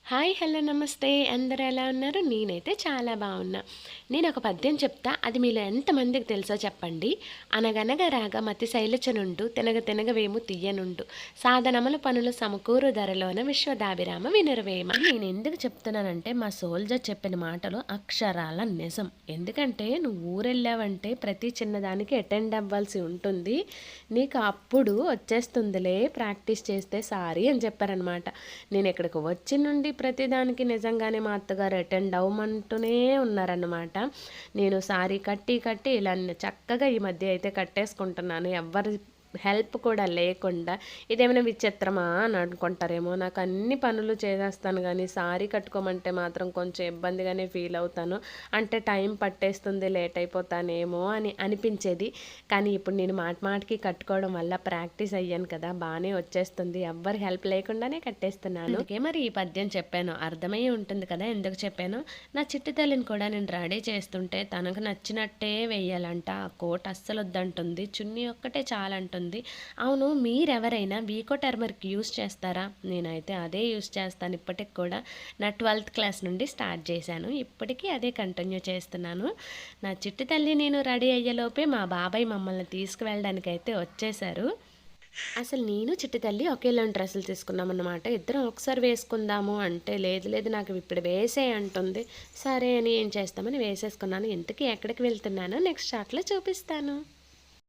Hi hello నమస్తే అందరూ ఎలా ఉన్నారు? నేనైతే చాలా బాగున్నా. నేను ఒక పద్యం చెప్తా, అది మీలో ఎంతమందికి తెలుసో చెప్పండి. అనగనగా రాగా మతి శైలచనుండు, తినగ తినగవేము తీయనుండు, సాధనముల పనులు సమకూరు ధరలోన విశ్వదాభిరామ వినురవేమ. నేను ఎందుకు చెప్తున్నానంటే మా సోల్జర్ చెప్పిన మాటలు అక్షరాల నిజం. ఎందుకంటే నువ్వు ఊరెళ్ళావంటే ప్రతి చిన్నదానికి అటెండ్ అవ్వాల్సి ఉంటుంది, నీకు అప్పుడు వచ్చేస్తుందిలే ప్రాక్టీస్ చేస్తే సారీ అని చెప్పారనమాట. నేను ఇక్కడికి వచ్చి నుండి ప్రతిదానికి నిజంగానే మా అత్తగారు అటెండ్ అవ్వమంటూనే ఉన్నారన్నమాట. నేను సారీ కట్టి ఇలా చక్కగా ఈ మధ్య అయితే కట్టేసుకుంటున్నాను, ఎవ్వరి హెల్ప్ కూడా లేకుండా. ఇదేమైనా విచిత్రమా అని అనుకుంటారేమో, నాకు అన్ని పనులు చేసేస్తాను కానీ సారీ కట్టుకోమంటే మాత్రం కొంచెం ఇబ్బందిగానే ఫీల్ అవుతాను. అంటే టైం పట్టేస్తుంది, లేట్ అయిపోతానేమో అని అనిపించేది. కానీ ఇప్పుడు నేను మాటికి కట్టుకోవడం వల్ల ప్రాక్టీస్ అయ్యాను కదా, బాగానే వచ్చేస్తుంది, ఎవ్వరి హెల్ప్ లేకుండానే కట్టేస్తున్నాను. అందుకే మరి ఈ పద్యం చెప్పాను, అర్థమయ్యి ఉంటుంది కదా ఎందుకు చెప్పాను. నా చిట్టి తల్లిని కూడా నేను రెడీ చేస్తుంటే తనకు నచ్చినట్టే వేయాలంట, ఆ కోట్ అస్సలు వద్దంటుంది, చున్నీ ఒక్కటే చాలంటుంది. అవును, మీరెవరైనా వీకో టర్మరిక్ యూస్ చేస్తారా? నేనైతే అదే యూస్ చేస్తాను ఇప్పటికి కూడా. నా 12th క్లాస్ నుండి స్టార్ట్ చేశాను, ఇప్పటికీ అదే కంటిన్యూ చేస్తున్నాను. నా చిట్టి తల్లి నేను రెడీ అయ్యేలోపే మా బాబాయ్ మమ్మల్ని తీసుకువెళ్ళడానికి అయితే వచ్చేసారు. అసలు నేను చిట్టి తల్లి ఒకేలాంటి డ్రెస్సులు తీసుకున్నామన్నమాట. ఇద్దరం ఒకసారి వేసుకుందాము అంటే లేదు లేదు నాకు ఇప్పుడు వేసే అంటుంది. సరే అని ఏం చేస్తామని వేసేసుకున్నాను. ఇంతకీ ఎక్కడికి వెళ్తున్నానో నెక్స్ట్ షాట్లో చూపిస్తాను.